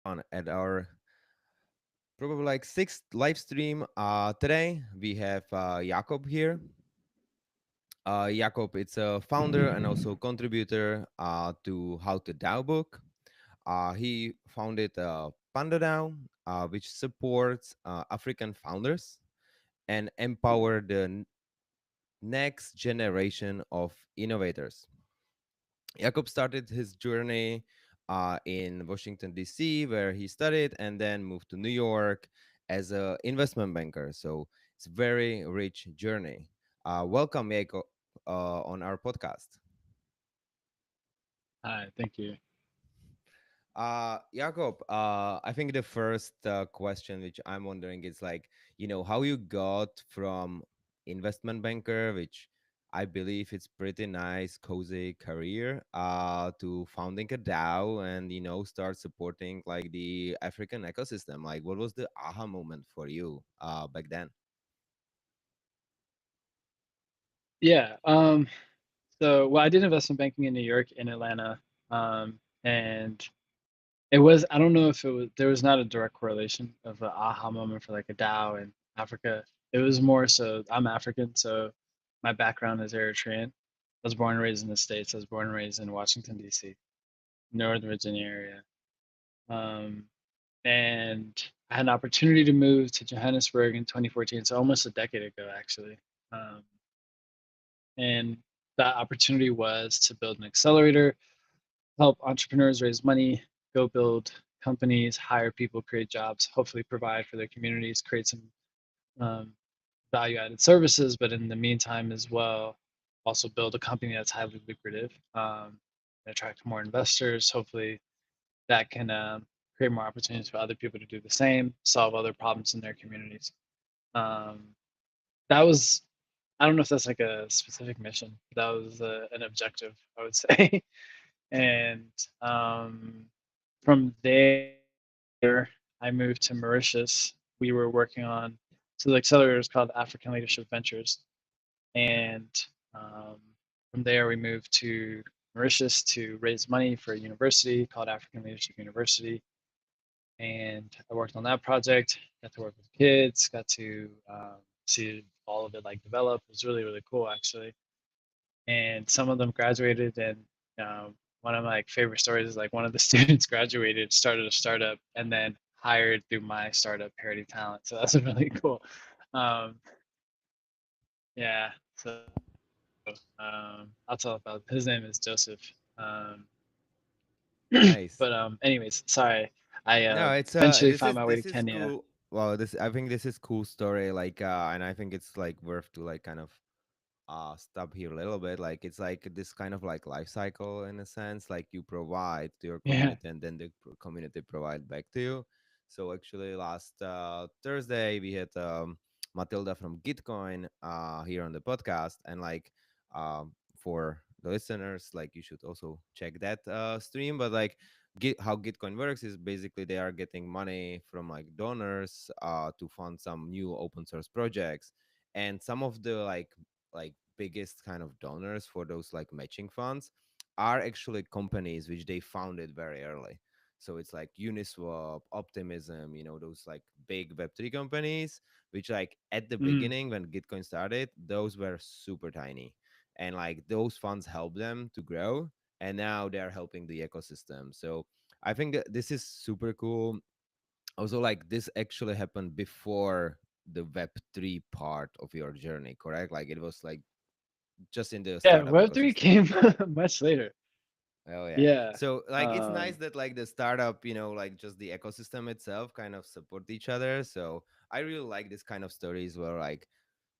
on at our probably like sixth live stream. Today we have Jacob here. Jacob, it's a founder and also contributor to How to DAO book. He founded Pando DAO, which supports African founders and empower the next generation of innovators. Jacob started his journey in Washington, D.C., where he studied and then moved to New York as an investment banker. So it's a very rich journey. Welcome, Jacob, on our podcast. Hi, thank you. Jacob, I think the first question which I'm wondering is like, how you got from investment banker, which I believe it's pretty nice, cozy career, to founding a DAO and, start supporting like the African ecosystem. Like, what was the aha moment for you back then? Yeah. I did investment banking in New York, in Atlanta, and I don't know if there was not a direct correlation of an aha moment for like a DAO in Africa. It was more so I'm African, so my background is Eritrean. I was born and raised in the States. I was born and raised in Washington, D.C., Northern Virginia area. Um, and I had an opportunity to move to Johannesburg in 2014, so almost a decade ago, actually. Um, and that opportunity was to build an accelerator, help entrepreneurs raise money, go build companies, hire people, create jobs, hopefully provide for their communities, create some um, value added services, but in the meantime as well, also build a company that's highly lucrative, attract more investors. Hopefully that can create more opportunities for other people to do the same, solve other problems in their communities. Um, that was I don't know if that's like a specific mission. That was an objective, I would say. And um, from there, I moved to Mauritius. We were working on, so the accelerator is called African Leadership Ventures. And um, from there, we moved to Mauritius to raise money for a university called African Leadership University. And I worked on that project, got to work with kids, got to see all of it like develop. It was really, really cool, actually. And some of them graduated, and one of my favorite stories is like one of the students graduated, started a startup, and then hired through my startup, Parity Talent. So that's really cool. Um, yeah. So I'll tell about his name is Joseph. Um, Nice. anyways, sorry. I No, it's eventually this found is my way to this is Kenya. cool. Well, this I think this is cool story. Like, and I think it's like worth to like kind of stop here a little bit. Like it's like this kind of like life cycle in a sense, like you provide to your Yeah. community and then the community provide back to you. So actually last Thursday we had Matilda from Gitcoin here on the podcast, and like for the listeners, like you should also check that stream. But like how Gitcoin works is basically they are getting money from like donors to fund some new open source projects, and some of the like biggest kind of donors for those like matching funds are actually companies which they founded very early. So it's like Uniswap, Optimism, those like big Web3 companies, which like at the Mm. beginning when Gitcoin started, those were super tiny. And like those funds help them to grow. And now they're helping the ecosystem. So I think that this is super cool. Also, like this actually happened before the Web3 part of your journey, correct? Like it was like just in the Yeah, startup Web3 ecosystem. came much later. Oh yeah. Yeah. So like it's nice Um, that like the startup, like just the ecosystem itself kind of support each other. So I really like this kind of stories where like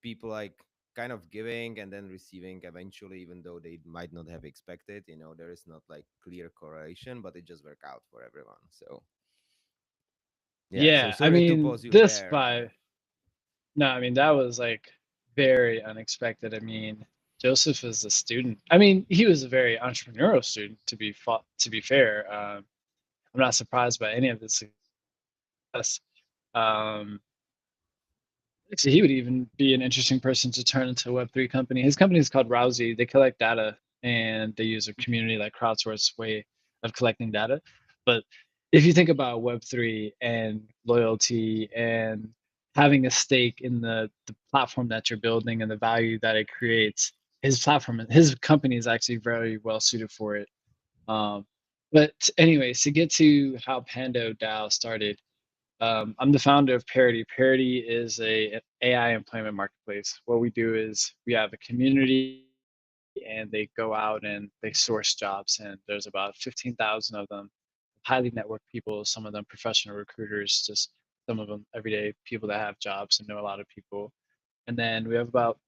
people like kind of giving and then receiving eventually, even though they might not have expected. There is not like clear correlation, but it just work out for everyone. So yeah. So yeah, I sorry to mean, pause you this there. by no, I mean that was like very unexpected. I mean, Joseph is a student. I mean, he was a very entrepreneurial student. To be fair, I'm not surprised by any of this success. Um, so he would even be an interesting person to turn into a Web3 company. His company is called Rousey. They collect data and they use a community like crowdsourced way of collecting data. But if you think about Web3 and loyalty and having a stake in the platform that you're building and the value that it creates, his company is actually very well suited for it. Um, but anyways, to get to how Pando DAO started, I'm the founder of Parity. Parity is a AI employment marketplace. What we do is we have a community and they go out and they source jobs, and there's about 15,000 of them, highly networked people, some of them professional recruiters, just some of them everyday people that have jobs and know a lot of people. And then we have about,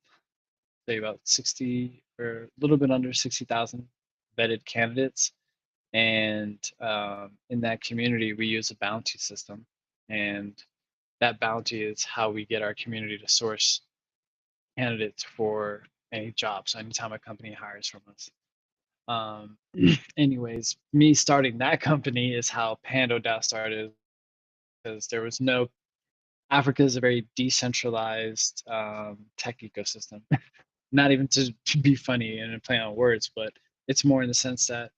say, about 60 or a little bit under 60,000 vetted candidates. And in that community, we use a bounty system. And that bounty is how we get our community to source candidates for any job. So anytime a company hires from us. Um, anyways, me starting that company is how Pando DAO started, because there was no, Africa is a very decentralized tech ecosystem. Not even to be funny and play on words, but it's more in the sense that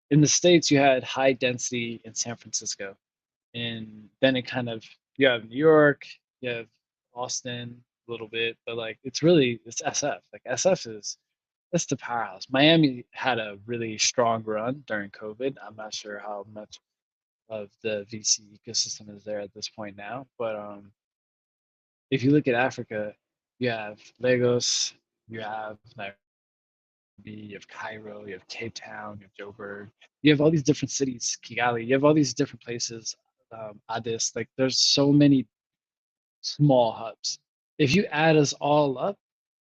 in the States you had high density in San Francisco, and then it kind of, you have New York, you have Austin a little bit, but like it's SF. Like SF is, that's the powerhouse. Miami had a really strong run during COVID. I'm not sure how much of the VC ecosystem is there at this point now, but if you look at Africa, you have Lagos, you have Nairobi, you have Cairo, you have Cape Town, you have Joburg, you have all these different cities, Kigali, you have all these different places, Addis. Like there's so many small hubs. If you add us all up,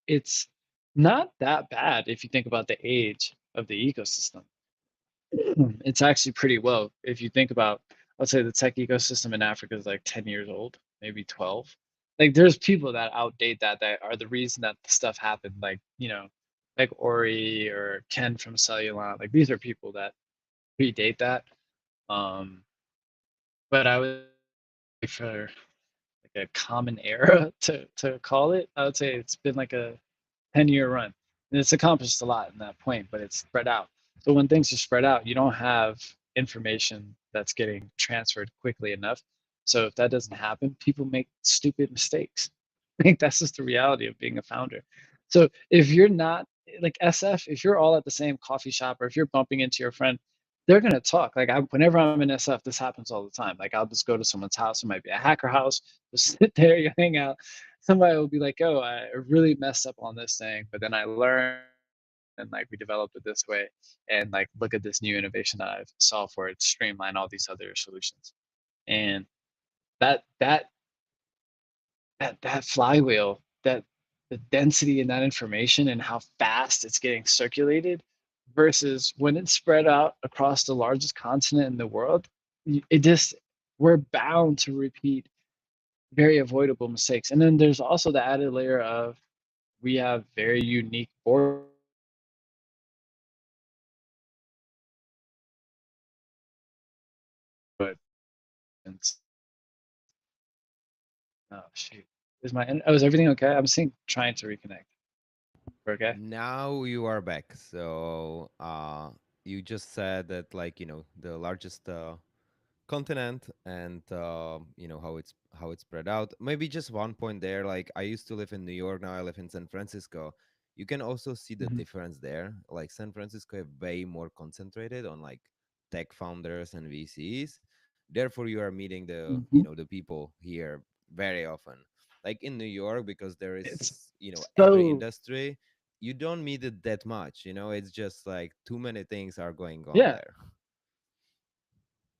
it's not that bad if you think about the age of the ecosystem. It's actually pretty low. If you think about, let's say the tech ecosystem in Africa is like 10 years old, maybe 12. Like there's people that outdate that are the reason that the stuff happened. Like, like Ori or Ken from Cellulon. Like these are people that predate that. Um, but I would say for like a common era to call it, I would say it's been like a 10-year run. And it's accomplished a lot in that point, but it's spread out. So when things are spread out, you don't have information that's getting transferred quickly enough. So if that doesn't happen, people make stupid mistakes. I think that's just the reality of being a founder. So if you're not like SF, if you're all at the same coffee shop or if you're bumping into your friend, they're gonna talk. Like whenever I'm in SF, this happens all the time. Like I'll just go to someone's house. It might be a hacker house. Just sit there, you hang out. Somebody will be like, "Oh, I really messed up on this thing, but then I learned and like we developed it this way, and like look at this new innovation that I've solved for it to streamline all these other solutions." And that that that flywheel, that the density in that information and how fast it's getting circulated versus when it's spread out across the largest continent in the world, it just, we're bound to repeat very avoidable mistakes. And then there's also the added layer of we have very unique board. But oh shoot, is everything okay? I'm seeing trying to reconnect. We're okay. Now you are back. So you just said that, like, the largest continent, and how it's spread out. Maybe just one point there. Like, I used to live in New York, now I live in San Francisco. You can also see the Hmm. difference there. Like, San Francisco is way more concentrated on like tech founders and VCs. Therefore, you are meeting Hmm. the people here very often. Like in New York, because there It's is every so, industry, you don't meet it that much. It's just like too many things are going on yeah. there.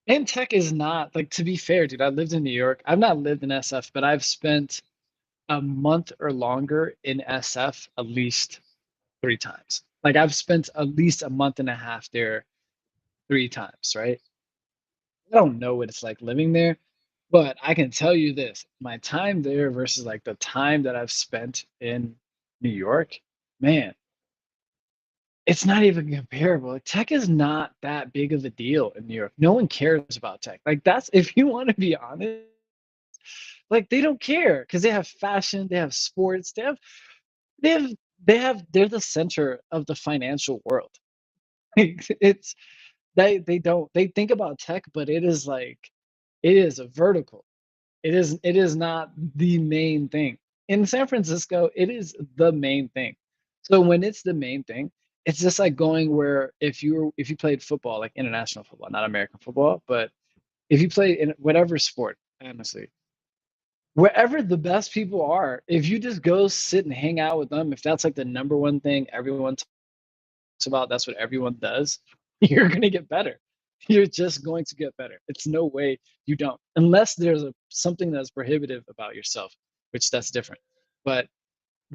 And tech is not, like, to be fair, dude. I lived in New York. I've not lived in SF, but I've spent a month or longer in SF at least 3 times. Like I've spent at least a month and a half there 3 times, right? I don't know what it's like living there, but I can tell you this, my time there versus like the time that I've spent in New York, man, it's not even comparable. Like, tech is not that big of a deal in New York. No one cares about tech. Like that's, if you want to be honest, like they don't care because they have fashion, they have sports, they have they're the center of the financial world. Like it's They don't, they think about tech, but it is like, it is a vertical. It is not the main thing. In San Francisco, it is the main thing. So when it's the main thing, it's just like going where if you played football, like international football, not American football, but if you play in whatever sport, honestly, wherever the best people are, if you just go sit and hang out with them, if that's like the number one thing everyone talks about, that's what everyone does, you're gonna get better. You're just going to get better. It's no way you don't, unless there's something that's prohibitive about yourself, which that's different. But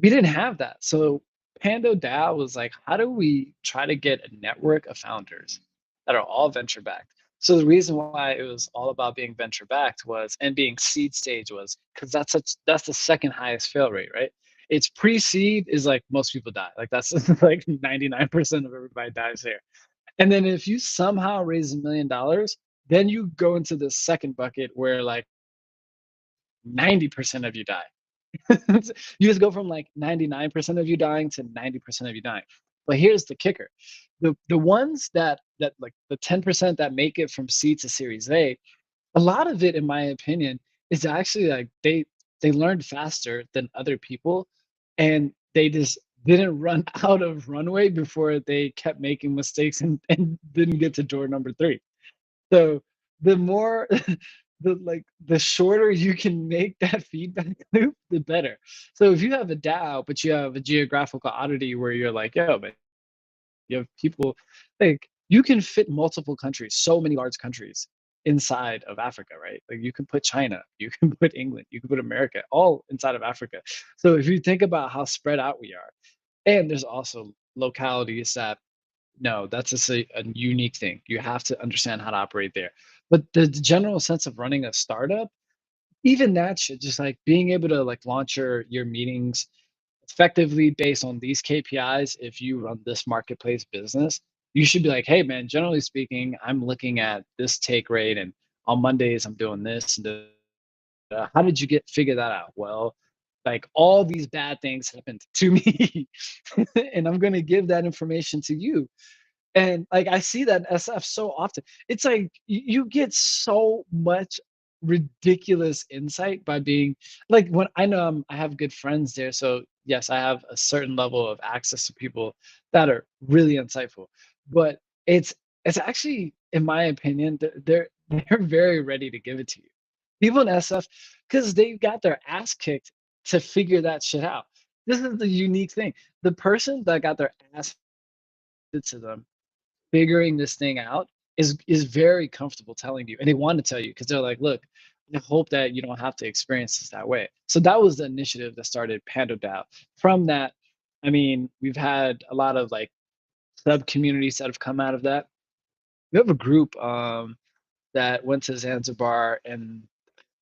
we didn't have that. So Pando DAO was like, how do we try to get a network of founders that are all venture backed? So the reason why it was all about being venture backed was, and being seed stage was, because that's the second highest fail rate, right? It's pre-seed is like most people die. Like that's like 99% of everybody dies there. And then if you somehow raise $1 million, then you go into the second bucket where like 90% of you die. You just go from like 99% of you dying to 90% of you dying. But here's the kicker. The ones that like the 10% that make it from C to Series a lot of it, in my opinion, is actually like they learned faster than other people, and they just didn't run out of runway before they kept making mistakes and didn't get to door number three. So the more the shorter you can make that feedback loop, the better. So if you have a DAO, but you have a geographical oddity where you're like, yo, but you have people, like you can fit multiple countries, so many large countries inside of Africa, right? Like you can put China, you can put England, you can put America, all inside of Africa. So if you think about how spread out we are, and there's also localities that, no, that's just a unique thing. You have to understand how to operate there. But the general sense of running a startup, even that shit, just like being able to like launch your meetings effectively based on these KPIs. If you run this marketplace business, you should be like, hey man, generally speaking, I'm looking at this take rate, and on Mondays I'm doing this. And how did you get figure that out? Well, like all these bad things happened to me, and I'm gonna give that information to you. And like I see that SF so often. It's like you get so much ridiculous insight by being like, when I know I have good friends there. So yes, I have a certain level of access to people that are really insightful. But it's actually, in my opinion, they're very ready to give it to you. People in SF, because they got their ass kicked to figure that shit out. This is the unique thing. The person that got their ass to them figuring this thing out is very comfortable telling you, and they want to tell you because they're like, look, I hope that you don't have to experience this that way. So that was the initiative that started Pando DAO. From that, I mean, we've had a lot of like sub communities that have come out of that. We have a group that went to Zanzibar, and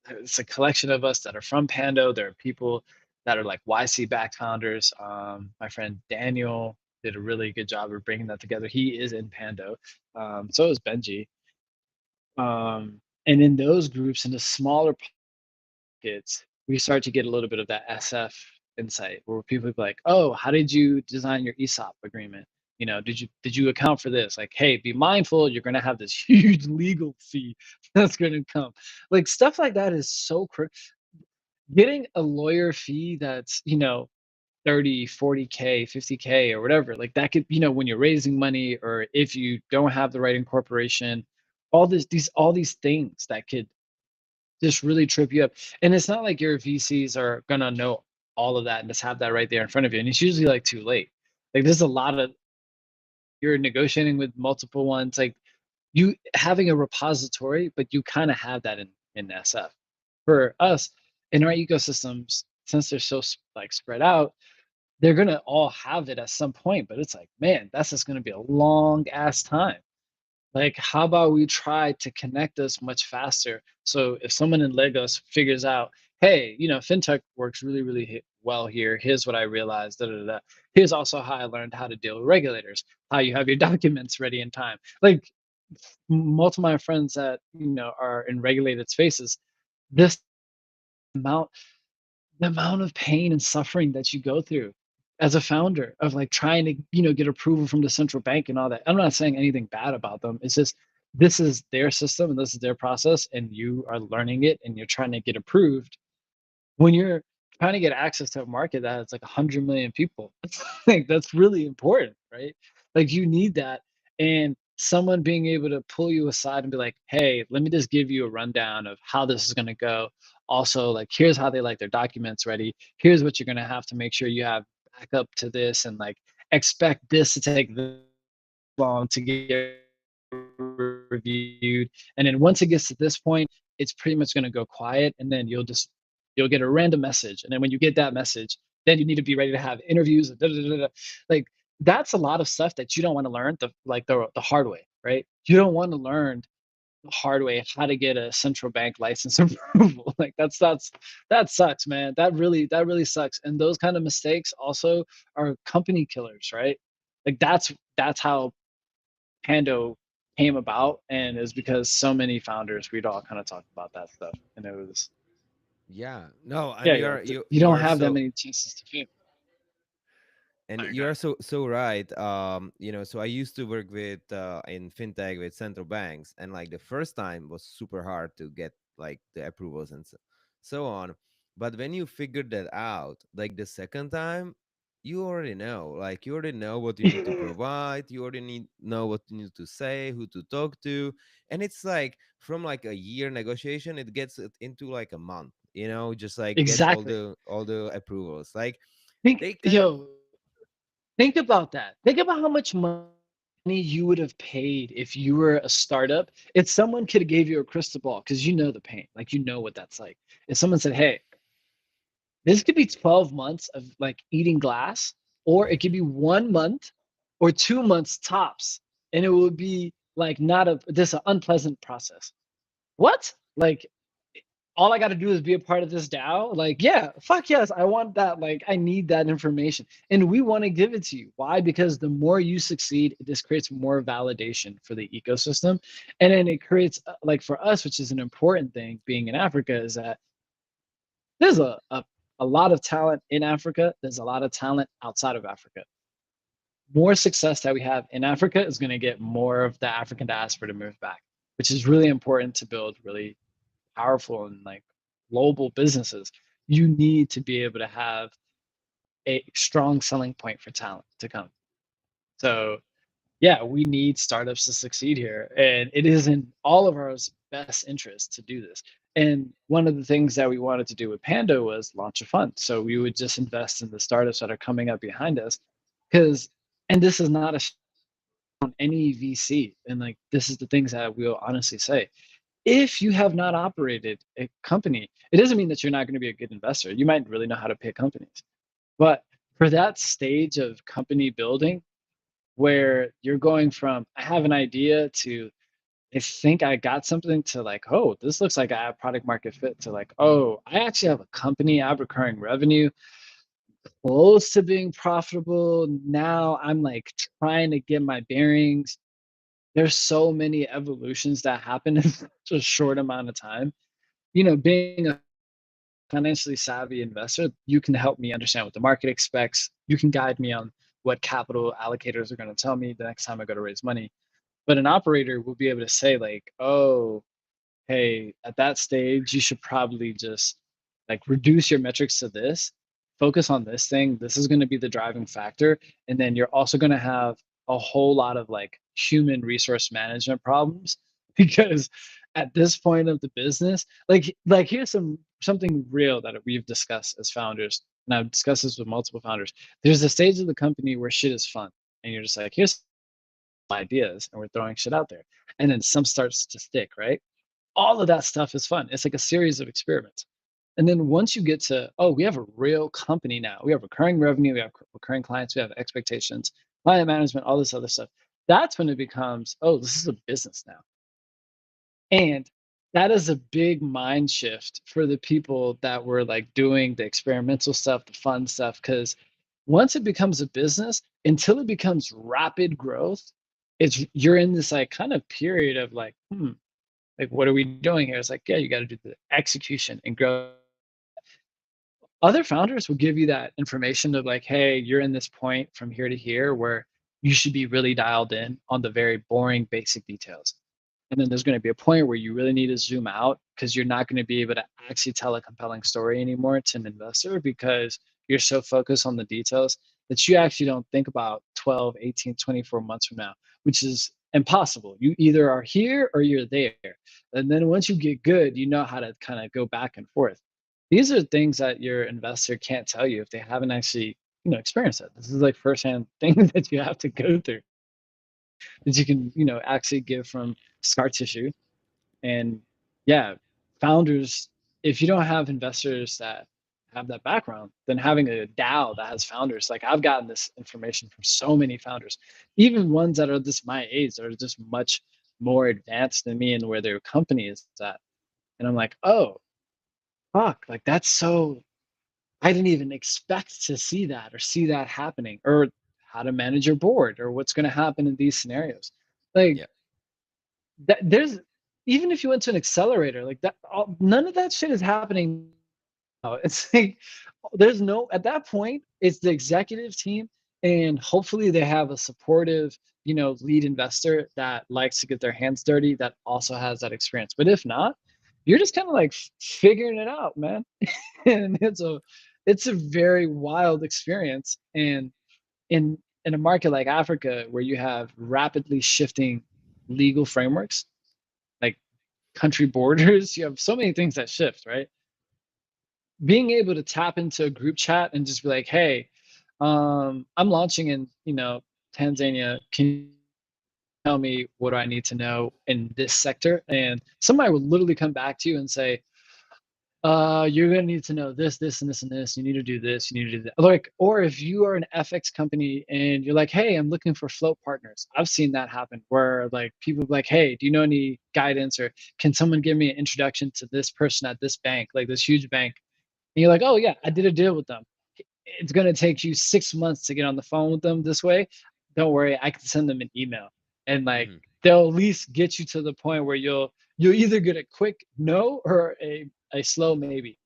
it's a collection of us that are from Pando. There are people that are like YC backed founders. My friend Daniel did a really good job of bringing that together. He is in Pando. So is Benji. And in those groups, in the smaller pockets, we start to get a little bit of that SF insight where people be like, oh, how did you design your ESOP agreement? You know, did you account for this? Like, hey, be mindful, you're gonna have this huge legal fee that's gonna come. Like stuff like that is so getting a lawyer fee that's, 30, 40K, 50K or whatever, like that could, when you're raising money, or if you don't have the right incorporation, all these things that could just really trip you up. And it's not like your VCs are gonna know all of that and just have that right there in front of you. And it's usually like too late. Like there's a lot of, you're negotiating with multiple ones, like you having a repository, but you kind of have that in SF. For us in our ecosystems, since they're so like spread out, they're gonna all have it at some point. But it's like, man, that's just gonna be a long ass time. Like, how about we try to connect us much faster? So if someone in Lagos figures out, hey, fintech works really, really well here. Here's what I realized. Da, da, da. Here's also how I learned how to deal with regulators, how you have your documents ready in time. Like most of my friends that are in regulated spaces, this amount, the amount of pain and suffering that you go through. as a founder of like trying to, get approval from the central bank and all that. I'm not saying anything bad about them. It's just this is their system and this is their process, and you are learning it and you're trying to get approved. When you're trying to get access to a market that has like 100 million people, like that's really important, right? Like you need that, and someone being able to pull you aside and be like, hey, let me just give you a rundown of how this is going to go. Also, like, here's how they like their documents ready. Here's what you're going to have to make sure you have backup to this, and like expect this to take this long to get reviewed. And then once it gets to this point, it's pretty much going to go quiet, and then you'll get a random message. And then when you get that message, then you need to be ready to have interviews. Like that's a lot of stuff that you don't want to learn the hard way, right? You don't want to learn the hard way how to get a central bank license approval. Like that sucks, man. That really sucks. And those kind of mistakes also are company killers, right? Like that's how Pando came about, and is because so many founders, we'd all kind of talk about that stuff, and it was, Yeah, no, and yeah, you yeah. are you You you don't are have that so many chances to fail. and Oh, you're you good. are so right. So I used to work with in fintech with central banks, and like the first time was super hard to get like the approvals and so on. But when you figured that out, like the second time, you already know. Like you already know what you need to provide. You already know what you need to say, who to talk to, and it's like from like a year negotiation, it gets it into like a month. Just like get Exactly. all the approvals. Like Think, they kind of. yo, think about that. Think about how much money you would have paid if you were a startup. If someone could have gave you a crystal ball, because you know the pain, like you know what that's like. If someone said, "Hey, this could be 12 months of like eating glass, or it could be 1 month or 2 months tops, and it would be like not a this an unpleasant process." What? Like all I got to do is be a part of this DAO? Like, yeah, fuck yes, I want that. Like, I need that information. And we want to give it to you. Why? Because the more you succeed, this creates more validation for the ecosystem. And then it creates, like, for us, which is an important thing being in Africa, is that there's a lot of talent in Africa, there's a lot of talent outside of Africa. More success that we have in Africa is going to get more of the African diaspora to move back, which is really important to build really powerful and like global businesses. You need to be able to have a strong selling point for talent to come. So yeah, we need startups to succeed here, and it is in all of our best interest to do this. And one of the things that we wanted to do with Pando was launch a fund. So we would just invest in the startups that are coming up behind us, because, and this is not a on any VC, and like this is the things that we'll honestly say, if you have not operated a company, it doesn't mean that you're not going to be a good investor. You might really know how to pick companies. But for that stage of company building, where you're going from, I have an idea, to, I think I got something, to like, oh, this looks like I have product market fit, to like, oh, I actually have a company, I have recurring revenue, close to being profitable. Now I'm like trying to get my bearings. There's so many evolutions that happen in such a short amount of time. Being a financially savvy investor, you can help me understand what the market expects. You can guide me on what capital allocators are going to tell me the next time I go to raise money. But an operator will be able to say, like, oh, hey, at that stage, you should probably just like reduce your metrics to this, focus on this thing. This is going to be the driving factor. And then you're also going to have a whole lot of like human resource management problems because at this point of the business, like here's something real that we've discussed as founders. And I've discussed this with multiple founders. There's a stage of the company where shit is fun. And you're just like, here's ideas and we're throwing shit out there. And then some starts to stick, right? All of that stuff is fun. It's like a series of experiments. And then once you get to, oh, we have a real company now, we have recurring revenue, we have recurring clients, we have expectations, client management, all this other stuff. That's when it becomes, oh, this is a business now. And that is a big mind shift for the people that were like doing the experimental stuff, the fun stuff. Because once it becomes a business, until it becomes rapid growth, you're in this like kind of period of like, like what are we doing here? It's like, yeah, you got to do the execution and grow. other founders will give you that information of like, hey, you're in this point from here to here where you should be really dialed in on the very boring basic details. And then there's going to be a point where you really need to zoom out because you're not going to be able to actually tell a compelling story anymore to an investor because you're so focused on the details that you actually don't think about 12, 18, 24 months from now, which is impossible. You either are here or you're there. And then once you get good, you know how to kind of go back and forth. These are things that your investor can't tell you if they haven't actually, experienced it. This is like firsthand things that you have to go through that you can, actually give from scar tissue. And yeah, founders, if you don't have investors that have that background, then having a DAO that has founders, like I've gotten this information from so many founders, even ones that are just my age, that are just much more advanced than me and where their company is at. And I'm like, oh, fuck, like that's so, I didn't even expect to see that or see that happening or how to manage your board or what's going to happen in these scenarios. Like Yeah, that there's even if you went to an accelerator like that none of that shit is happening now. It's like there's no at that point it's the executive team and hopefully they have a supportive lead investor that likes to get their hands dirty that also has that experience, but if not you're just kind of like figuring it out, man. And it's a very wild experience. And in a market like Africa where you have rapidly shifting legal frameworks like country borders, you have so many things that shift, right? Being able to tap into a group chat and just be like, hey, I'm launching in, Tanzania. Can you tell me what do I need to know in this sector? And somebody will literally come back to you and say, you're gonna need to know this, this, and this, and this. You need to do this. You need to do that. Like, or if you are an FX company and you're like, hey, I'm looking for float partners. I've seen that happen where like people be like, hey, do you know any guidance or can someone give me an introduction to this person at this bank, like this huge bank? And you're like, oh yeah, I did a deal with them. It's gonna take you 6 months to get on the phone with them this way. Don't worry, I can send them an email, and like hmm, they'll at least get you to the point where you'll either get a quick no or a slow maybe.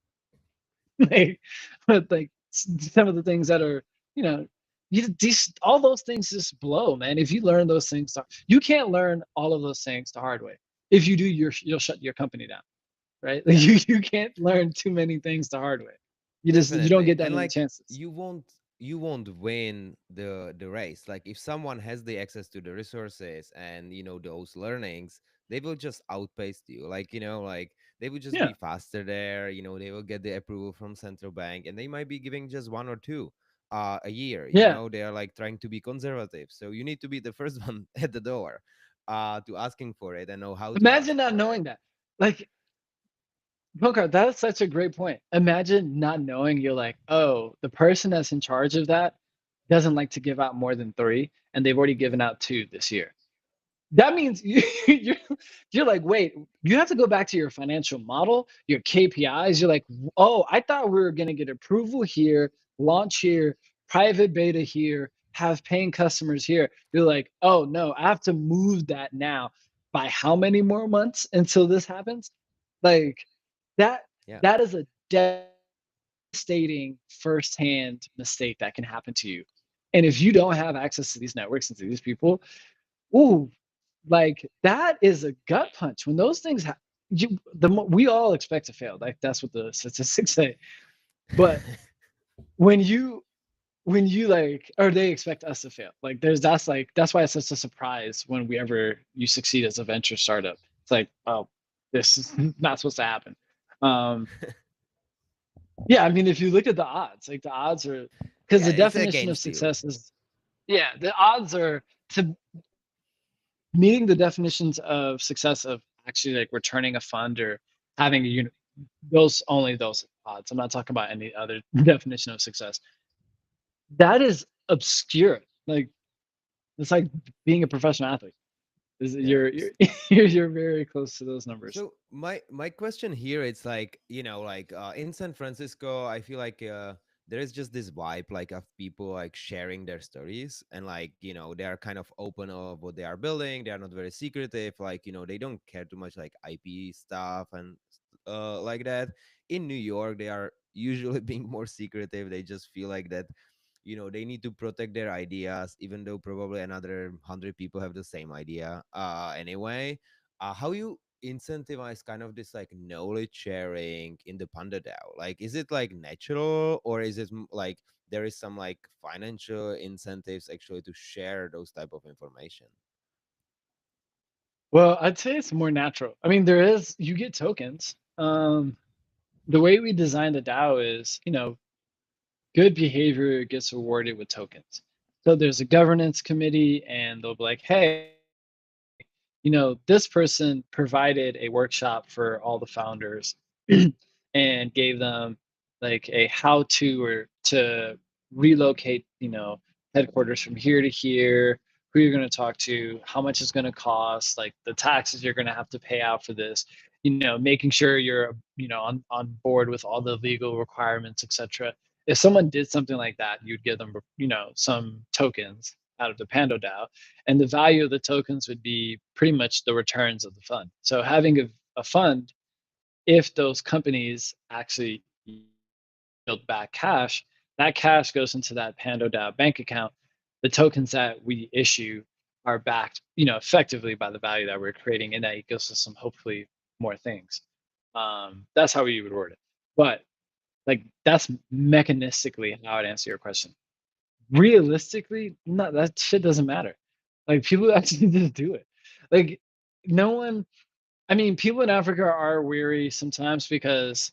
Like, but like some of the things that are, you know, these all those things just blow, man. If you learn those things, you can't learn all of those things the hard way. If you do, you'll shut your company down, right? Like yeah. you can't learn too many things the hard way. You don't Definitely. get that And many like chances. you won't win the race. Like if someone has the access to the resources and those learnings, they will just outpace you. Like, like they will just Yeah, be faster there, they will get the approval from central bank and they might be giving just one or two a year. yeah. They are like trying to be conservative. So you need to be the first one at the door to asking for it and know how to ask Imagine not for it. knowing that. Like, Booker, that's such a great point. Imagine not knowing you're like, oh, the person that's in charge of that doesn't like to give out more than three, and they've already given out two this year. That means you're like, wait, you have to go back to your financial model, your KPIs. You're like, oh, I thought we were gonna get approval here, launch here, private beta here, have paying customers here. You're like, oh no, I have to move that now by how many more months until this happens? Like that Yeah. that is a devastating firsthand mistake that can happen to you. And if you don't have access to these networks and to these people, ooh, like that is a gut punch. When those things happen, we all expect to fail. Like that's what the statistics say. But when you like, or they expect us to fail. Like that's why it's such a surprise when we ever you succeed as a venture startup. It's like, oh, this is not supposed to happen. Um, yeah, I mean, if you look at the odds, like the odds are because Yeah, the it's definition of against you. success is yeah, the odds are to meeting the definitions of success of actually like returning a fund or having a unit those only those odds. I'm not talking about any other definition of success. That is obscure. Like it's like being a professional athlete. Yeah. You're you're very close to those numbers. So my question here, it's like, like in San Francisco, I feel like there is just this vibe like of people like sharing their stories and like, they are kind of open of what they are building. They are not very secretive. Like, they don't care too much like IP stuff and like that. In New York, they are usually being more secretive. They just feel like that, they need to protect their ideas, even though probably another 100 people have the same idea anyway. How you incentivize kind of this like knowledge sharing in the Panda DAO? Like, is it like natural, or is it like there is some like financial incentives actually to share those type of information? Well, I'd say it's more natural. I mean, there is you get tokens. The way we designed the DAO is, good behavior gets rewarded with tokens. So there's a governance committee, and they'll be like, hey, this person provided a workshop for all the founders and gave them like a how to or to relocate, headquarters from here to here, who you're going to talk to, how much it's going to cost, like the taxes you're going to have to pay out for this, making sure you're, on board with all the legal requirements, etc. If someone did something like that, you'd give them, some tokens out of the Pando DAO, and the value of the tokens would be pretty much the returns of the fund. So having a fund, if those companies actually build back cash, that cash goes into that Pando DAO bank account. The tokens that we issue are backed, effectively by the value that we're creating in that ecosystem. Hopefully, more things. That's how we would word it. But like that's mechanistically how I'd answer your question. Realistically, no, that shit doesn't matter. Like people actually just do it. Like no one. I mean, people in Africa are weary sometimes because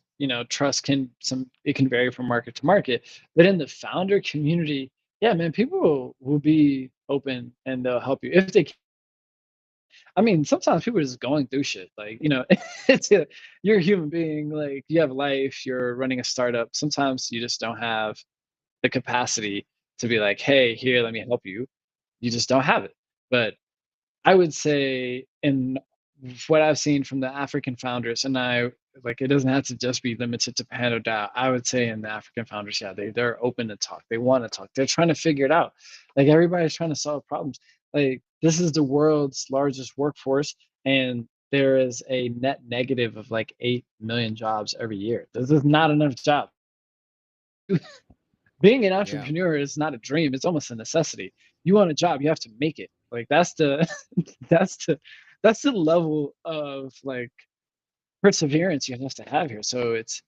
trust it can vary from market to market. But in the founder community, yeah, man, people will be open and they'll help you if they. I mean, sometimes people are just going through shit. Like it's you're a human being. Like you have life. You're running a startup. Sometimes you just don't have the capacity to be like, hey, here, let me help you. You just don't have it. But I would say in what I've seen from the African founders, and I like it doesn't have to just be limited to Pando DAO. I would say in the African founders, yeah, they're open to talk. They want to talk. They're trying to figure it out. Like everybody's trying to solve problems. Like this is the world's largest workforce, and there is a net negative of like 8 million jobs every year. This is not enough jobs. Being an Yeah. entrepreneur is not a dream, it's almost a necessity. You want a job, you have to make it. Like that's the that's the that's the level of like perseverance you have here. So it's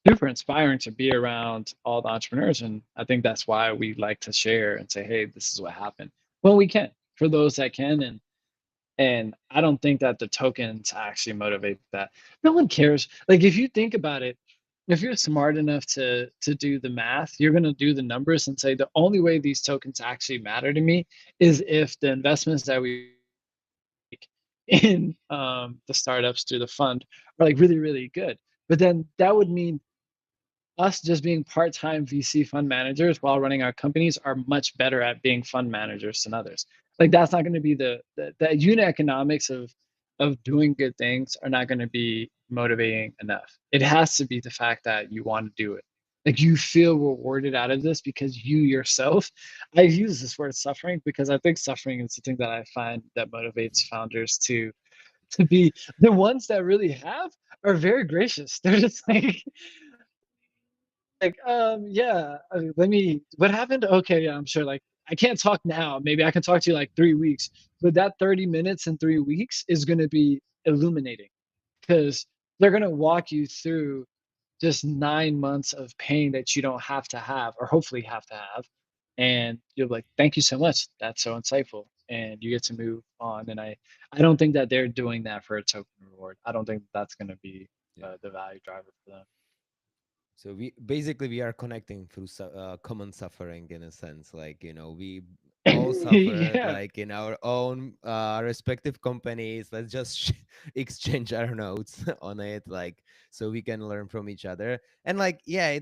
super inspiring to be around all the entrepreneurs, and I think that's why we like to share and say, hey, this is what happened when we can, for those that can. And I don't think that the tokens actually motivate that. No one cares. Like if you think about it, if you're smart enough to do the math, you're gonna do the numbers and say the only way these tokens actually matter to me is if the investments that we make in the startups through the fund are like really, really good. But then that would mean us just being part-time VC fund managers while running our companies are much better at being fund managers than others. Like that's not going to be the unit economics of doing good things are not going to be motivating enough. It has to be the fact that you want to do it. Like you feel rewarded out of this because you yourself, I use this word suffering because I think suffering is the thing that I find that motivates founders to be the ones that really have are very gracious. They're just like, yeah, let me, what happened? Okay, yeah, I'm sure. Like, I can't talk now. Maybe I can talk to you like 3 weeks, but that 30 minutes in 3 weeks is going to be illuminating because they're going to walk you through just 9 months of pain that you don't have to have, or hopefully have to have. And you're like, thank you so much. That's so insightful. And you get to move on. And I don't think that they're doing that for a token reward. I don't think that's going to be Yeah. the value driver for them. So we are connecting through common suffering in a sense, like we all suffered Yeah. like in our own respective companies. Let's just exchange our notes on it, like so we can learn from each other. And like yeah,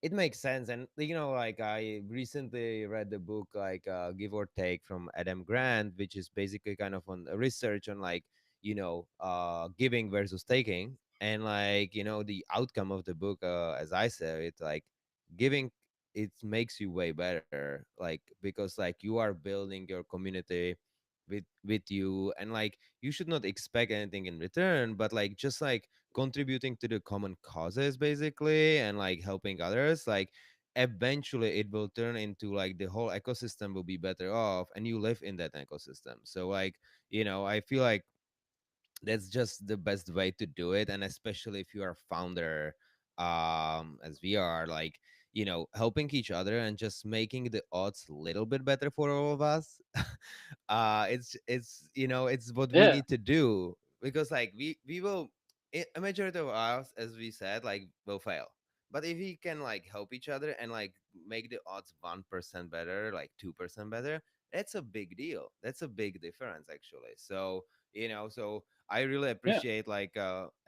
it makes sense. And like I recently read the book like Give or Take from Adam Grant, which is basically kind of on research on like giving versus taking. And like the outcome of the book, as I said, it's like giving, it makes you way better, like because like you are building your community with you, and like you should not expect anything in return, but like just like contributing to the common causes basically, and like helping others, like eventually it will turn into like the whole ecosystem will be better off and you live in that ecosystem. So like, I feel like that's just the best way to do it. And especially if you are a founder, as we are, like, helping each other and just making the odds a little bit better for all of us. It's what we Yeah, need to do, because like we will, a majority of us, as we said, like, will fail. But if we can like help each other and like make the odds 1% better, like 2% better, that's a big deal. That's a big difference actually. So I really yeah. appreciate like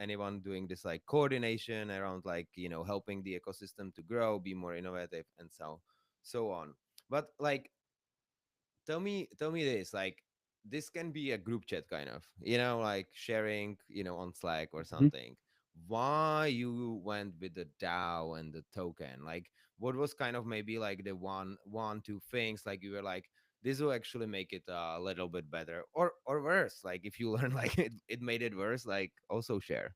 anyone doing this like coordination around like helping the ecosystem to grow, be more innovative, and so on. But like, tell me this, like, this can be a group chat kind of, like sharing, on Slack or Mhm. something. Why you went with the DAO and the token? Like, what was kind of maybe like the two things like you were like, this will actually make it a little bit better, or worse? Like, if you learn like it made it worse, like, also share.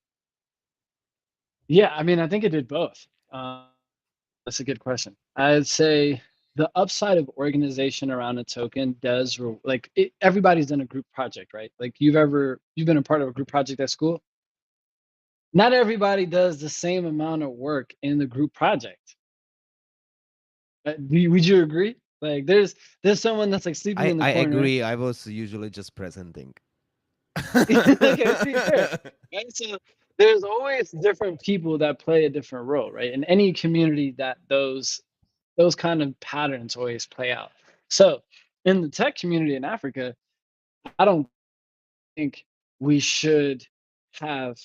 Yeah, I mean, I think it did both. That's a good question. I'd say the upside of organization around a token does everybody's done a group project, right? Like you've been a part of a group project at school. Not everybody does the same amount of work in the group project. Would you agree? Like there's someone that's like sleeping I in the I corner. agree. I was usually just presenting. Okay, see, fair. Right? So there's always different people that play a different role, right? In any community that those kind of patterns always play out. So in the tech community in Africa, I don't think we should have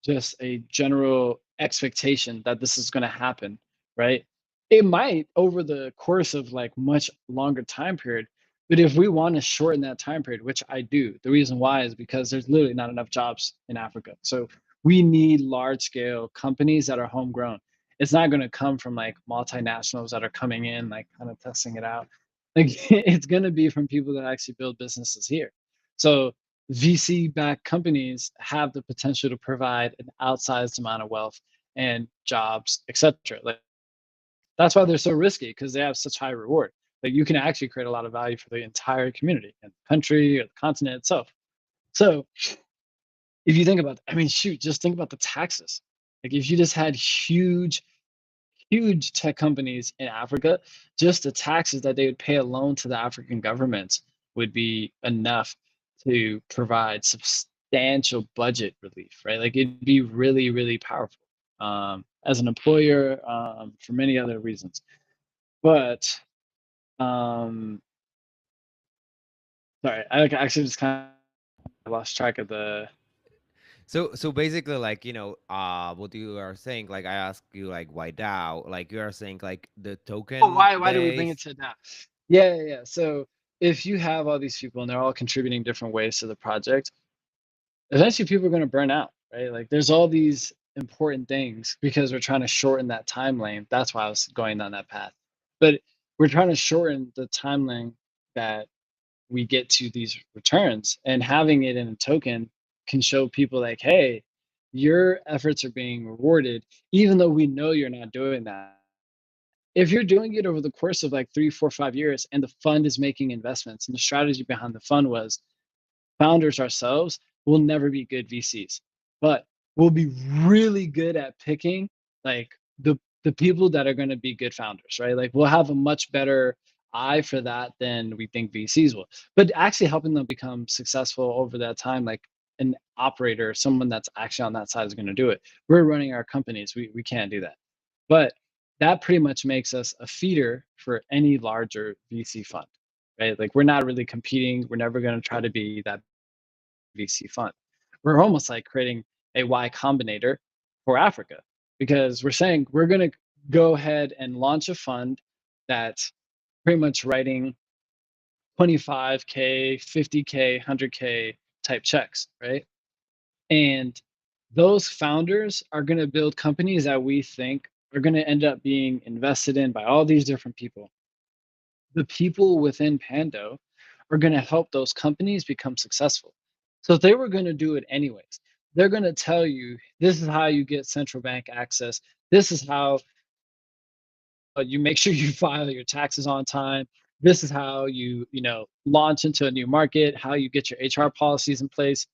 just a general expectation that this is going to happen, right? It might over the course of like much longer time period, but if we want to shorten that time period, which I do, the reason why is because there's literally not enough jobs in Africa. So we need large scale companies that are homegrown. It's not going to come from like multinationals that are coming in, like kind of testing it out. Like it's going to be from people that actually build businesses here. So VC backed companies have the potential to provide an outsized amount of wealth and jobs, etc. Like that's why they're so risky because they have such high reward. Like you can actually create a lot of value for the entire community and the country or the continent itself. So if you think about, I mean, shoot, just think about the taxes. Like if you just had huge tech companies in Africa, just the taxes that they would pay alone to the African governments would be enough to provide substantial budget relief, right? Like it'd be really, really powerful as an employer for many other reasons. But um, sorry, I actually just kind of lost track of the. So basically, like, what you are saying, like, I ask you like why DAO, like you are saying like the Oh, token why do we bring it based. to that? Yeah. So if you have all these people and they're all contributing different ways to the project, eventually people are going to burn out, right? Like there's all these important things because we're trying to shorten that time lane. That's why I was going down that path. But we're trying to shorten the time lane that we get to these returns, and having it in a token can show people like, hey, your efforts are being rewarded, even though we know you're not doing that. If you're doing it over the course of like 3, 4, 5 years and the fund is making investments, and the strategy behind the fund was founders ourselves will never be good VCs, but we'll be really good at picking like the people that are going to be good founders, right? Like we'll have a much better eye for that than we think VCs will. But actually helping them become successful over that time, like an operator, someone that's actually on that side is going to do it. We're running our companies. We can't do that. But that pretty much makes us a feeder for any larger VC fund, right? Like we're not really competing. We're never going to try to be that VC fund. We're almost like creating a Y Combinator for Africa because we're saying we're going to go ahead and launch a fund that's pretty much writing 25K, 50K, 100K type checks, right? And those founders are going to build companies that we think are going to end up being invested in by all these different people. The people within Pando are going to help those companies become successful. So they were going to do it anyways. they're going to tell you this is how you get central bank access. This is how you make sure you file your taxes on time. This is how you launch into a new market, how you get your HR policies in place.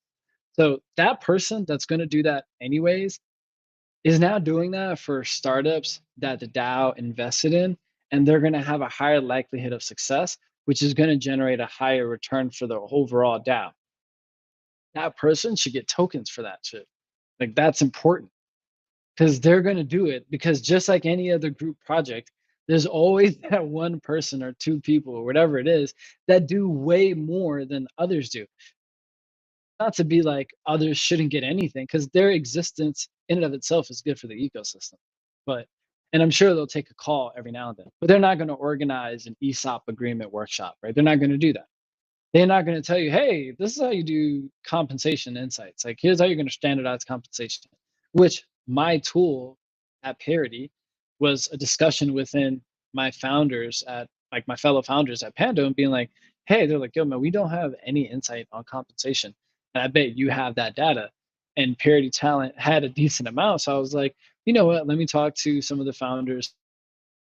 So that person that's going to do that anyways is now doing that for startups that the DAO invested in, and they're going to have a higher likelihood of success, which is going to generate a higher return for the overall DAO. That person should get tokens for that shit. Like that's important because they're going to do it because just like any other group project, there's always that one person or two people or whatever it is that do way more than others do. Not to be like others shouldn't get anything because their existence in and of itself is good for the ecosystem. But and I'm sure they'll take a call every now and then, but they're not going to organize an ESOP agreement workshop, right? They're not going to do that. They're not going to tell you, hey, this is how you do compensation insights. Like, here's how you're going to standardize compensation, which my tool at Parity was a discussion within my founders at like my fellow founders at Pando and being like, hey, they're like, yo, man, we don't have any insight on compensation. And I bet you have that data. And Parity Talent had a decent amount. So I was like, you know what? Let me talk to some of the founders,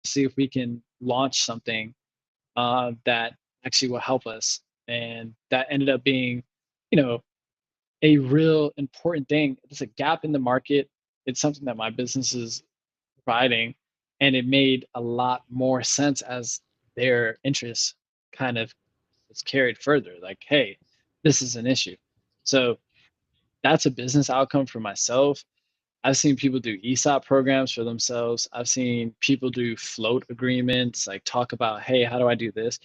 see if we can launch something that actually will help us. And that ended up being, you know, a real important thing. It's a gap in the market. It's something that my business is providing, and it made a lot more sense as their interests kind of was carried further. Like, hey, this is an issue. So that's a business outcome for myself. I've seen people do ESOP programs for themselves. I've seen people do float agreements, like talk about, hey, how do I do this?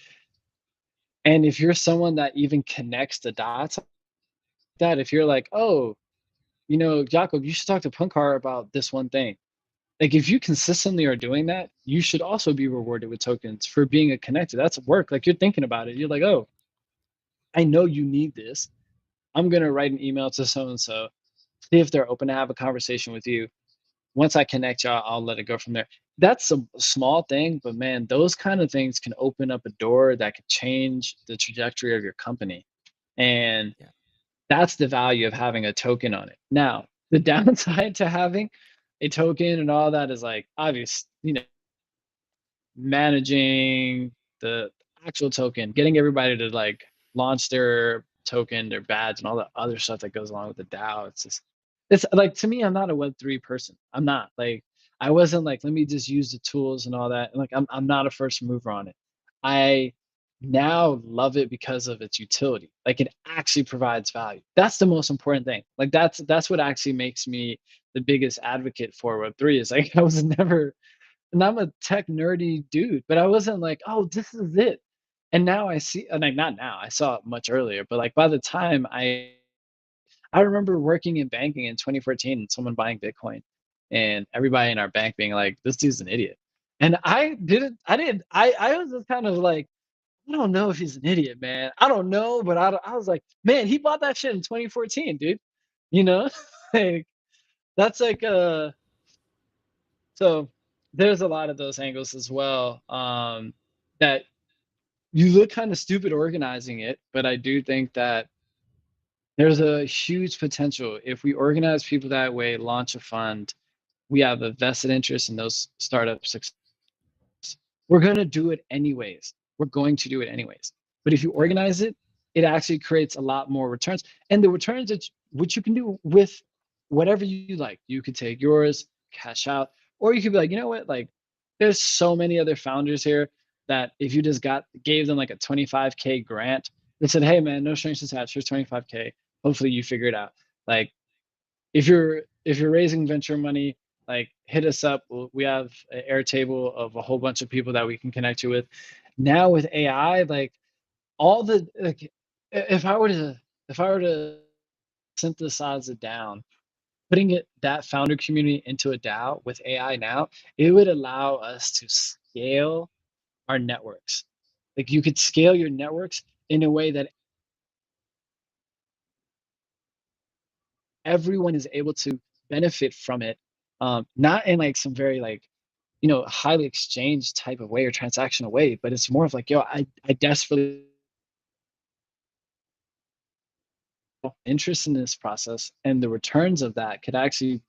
And if you're someone that even connects the dots like that, if you're like, oh, Jacob, you should talk to Punkar about this one thing. Like if you consistently are doing that, you should also be rewarded with tokens for being a connector. That's work. Like you're thinking about it. You're like, oh, I know you need this. I'm gonna write an email to so and so, see if they're open to have a conversation with you. Once I connect y'all, I'll let it go from there. That's a small thing, but man, those kind of things can open up a door that could change the trajectory of your company. And Yeah. that's the value of having a token on it. Now, the downside to having a token and all that is like obvious, managing the actual token, getting everybody to like launch their token, their badge, and all the other stuff that goes along with the DAO. It's like to me, I'm not a Web3 person. I'm not like I wasn't like let me just use the tools and all that. And like I'm not a first mover on it. I now love it because of its utility. Like it actually provides value. That's the most important thing. Like that's what actually makes me the biggest advocate for Web3 is like I was never and I'm a tech nerdy dude, but I wasn't like, oh, this is it. And now I see, and like not now, I saw it much earlier, but like by the time I remember working in banking in 2014 and someone buying Bitcoin and everybody in our bank being like, this dude's an idiot. And I was just kind of like, I don't know if he's an idiot, man. I don't know, but I was like, man, he bought that shit in 2014, dude. You know, like that's like so there's a lot of those angles as well. That you look kind of stupid organizing it, but I do think that there's a huge potential if we organize people that way, launch a fund. We have a vested interest in those startup success. We're going to do it anyways. We're going to do it anyways. But if you Yeah. organize it, it actually creates a lot more returns. And the returns that which you can do with whatever you like. You could take yours, cash out, or you could be like, you know what? Like, there's so many other founders here that if you just gave them like a 25K grant, they said, hey man, no strings attached. Here's 25K. Hopefully you figure it out. Like if you're raising venture money, like hit us up. We have an Airtable of a whole bunch of people that we can connect you with. Now with AI, like all the like, if I were to synthesize it down, putting that founder community into a DAO with AI now, it would allow us to scale our networks. Like you could scale your networks in a way that everyone is able to benefit from it, not in like some very like highly exchanged type of way or transactional way, but it's more of like, yo, I desperately interest in this process and the returns of that could actually,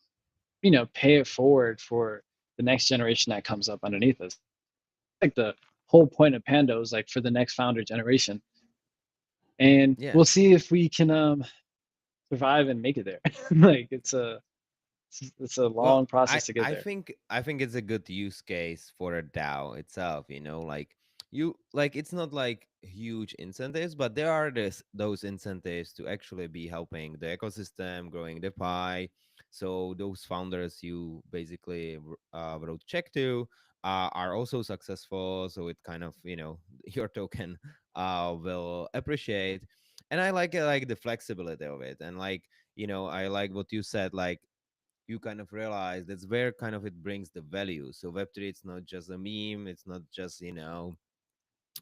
pay it forward for the next generation that comes up underneath us. Like the whole point of Pando is like for the next founder generation. And Yeah. we'll see if we can survive and make it there. Like it's a Well, long process to get I there. think I think it's a good use case for a DAO itself. You know, like you like it's not like huge incentives, but there are those incentives to actually be helping the ecosystem, growing the pie. So those founders you basically wrote check to are also successful. So it kind of your token will appreciate. And I like the flexibility of it, and I like what you said, like you kind of realize that's where kind of it brings the value. So Web3, it's not just a meme, it's not just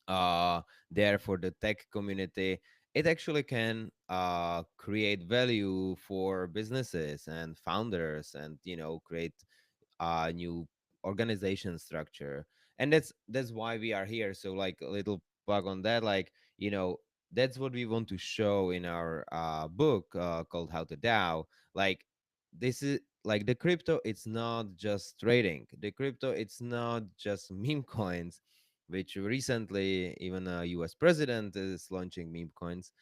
uh there for the tech community. It actually can create value for businesses and founders, and create new organization structure. And that's why we are here. So like a little plug on that, like that's what we want to show in our book called How to DAO. Like this is like the crypto, it's not just trading. The crypto, it's not just meme coins, which recently even a US president is launching meme coins.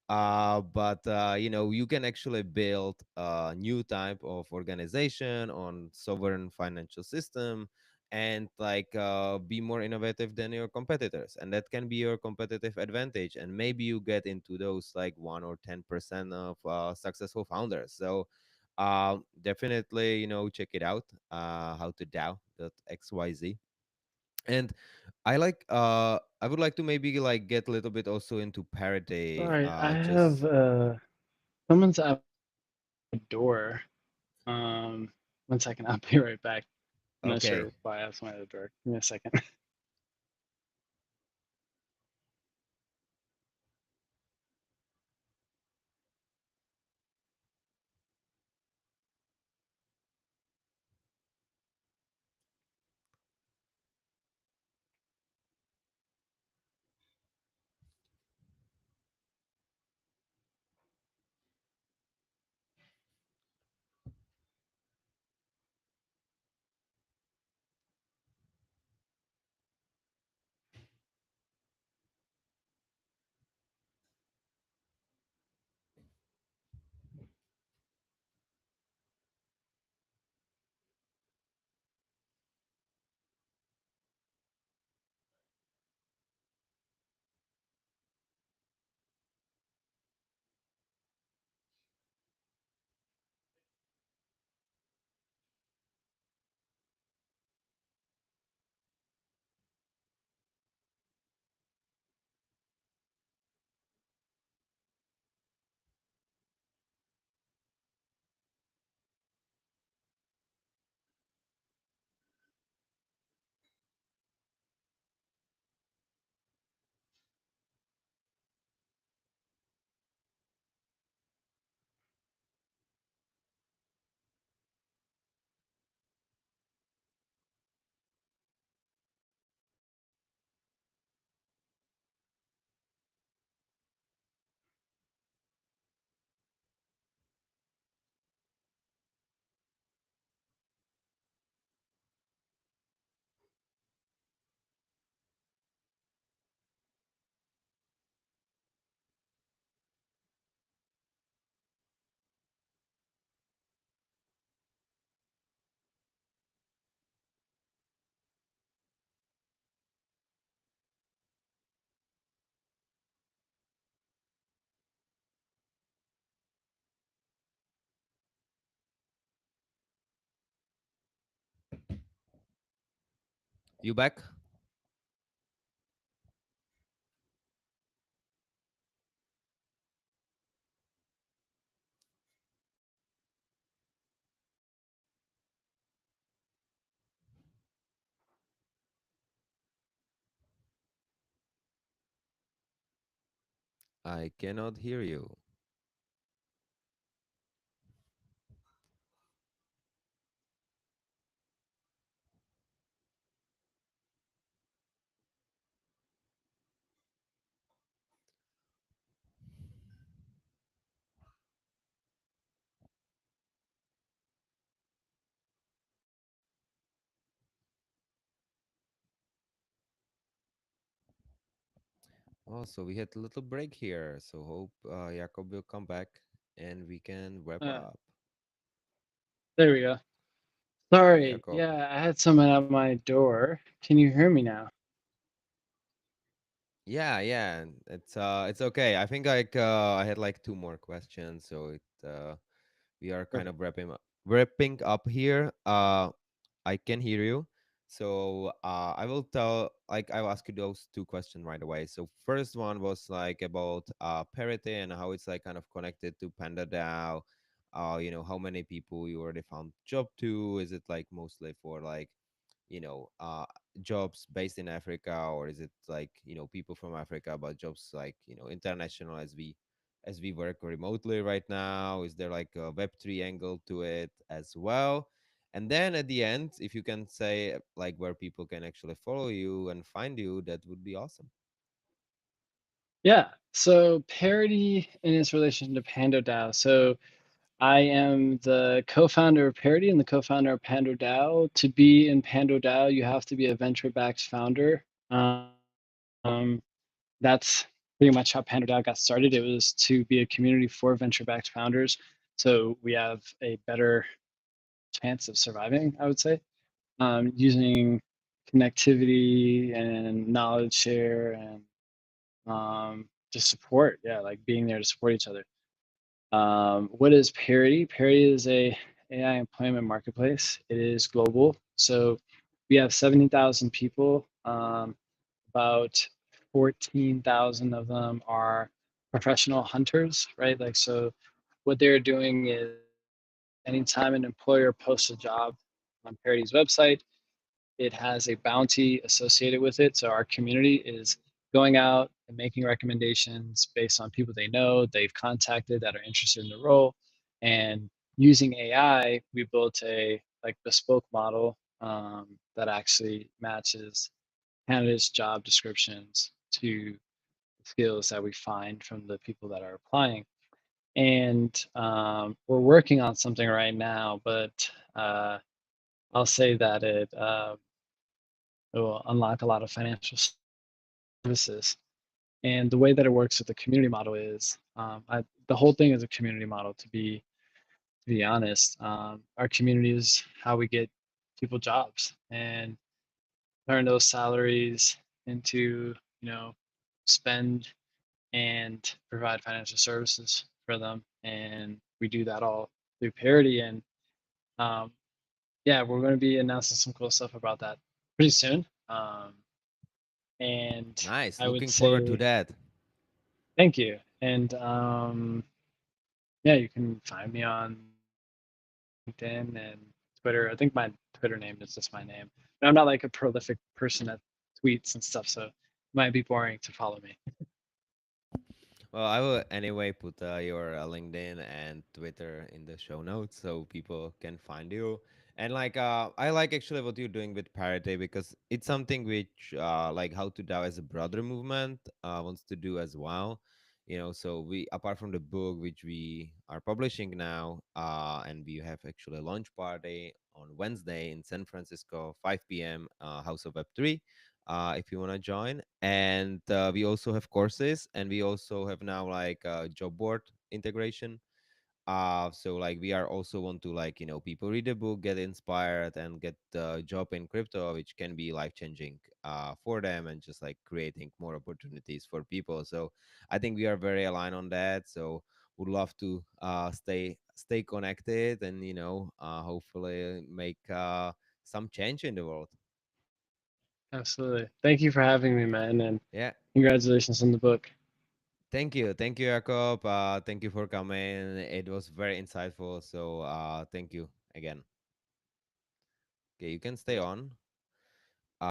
But you can actually build a new type of organization on sovereign financial system, and be more innovative than your competitors, and that can be your competitive advantage. And maybe you get into those like 1 or 10% of successful founders. So definitely check it out, how to DAO.xyz. And I would like to maybe like get a little bit also into parity, Sorry, I have just someone's at my door. Um, 1 second, I'll be right back. I'm not okay. sure why I have someone at the door. Give me a second. You back? I cannot hear you. Oh, so we had a little break here. So hope Jacob will come back and we can wrap Uh, up. there we go. Sorry. Jacob. Yeah, I had someone at my door. Can you hear me now? Yeah, yeah, it's okay. I think I had like two more questions, so we are kind Perfect. of wrapping up here. I can hear you. So I will tell, like, I'll ask you those two questions right away. So first one was like about Parity and how it's like kind of connected to Panda DAO. How many people you already found job to? Is it like mostly for like you know uh jobs based in Africa, or is it like people from Africa but jobs like international as we work remotely right now? Is there like a Web3 angle to it as well? And then at the end, if you can say like where people can actually follow you and find you, that would be awesome. Yeah. So Parity in its relation to Pando DAO. So I am the co-founder of Parity and the co-founder of Pando DAO. To be in Pando DAO, you have to be a venture-backed founder. That's pretty much how Pando DAO got started. It was to be a community for venture-backed founders, so we have a better chance of surviving, I would say, using connectivity and knowledge share and just support. Yeah, like being there to support each other. What is Parity? Parity is a AI employment marketplace. It is global. So we have 70,000 people. About 14,000 of them are professional hunters, right? Like, so what they're doing is anytime an employer posts a job on Parity's website, it has a bounty associated with it. So our community is going out and making recommendations based on people they know, they've contacted that are interested in the role. And using AI, we built a like bespoke model that actually matches candidates' job descriptions to skills that we find from the people that are applying. And we're working on something right now, but I'll say that it will unlock a lot of financial services. And the way that it works with the community model is the whole thing is a community model. To be honest, our community is how we get people jobs and turn those salaries into spend and provide financial services for them. And we do that all through Parity. And um, yeah, we're going to be announcing some cool stuff about that pretty soon. And Nice, I would looking forward to say that. thank you. And yeah, you can find me on LinkedIn and Twitter. I think my Twitter name is just my name. But I'm not like a prolific person that tweets and stuff, so it might be boring to follow me. Well, I will anyway put your LinkedIn and Twitter in the show notes so people can find you. And like, I like actually what you're doing with Parity because it's something which, like, How to DAO as a broader movement wants to do as well. So we, apart from the book which we are publishing now, and we have actually a launch party on Wednesday in San Francisco, 5 p.m. House of Web3, if you want to join. And we also have courses, and we also have now like a job board integration. So like we are also want to like people read the book, get inspired, and get the job in crypto, which can be life changing for them, and just like creating more opportunities for people. So I think we are very aligned on that. So would love to stay connected, and hopefully make some change in the world. Absolutely. Thank you for having me, man, and Yeah. congratulations on the book. Thank you, Jacob. Thank you for coming. It was very insightful. So, thank you again. Okay, you can stay Yeah. on.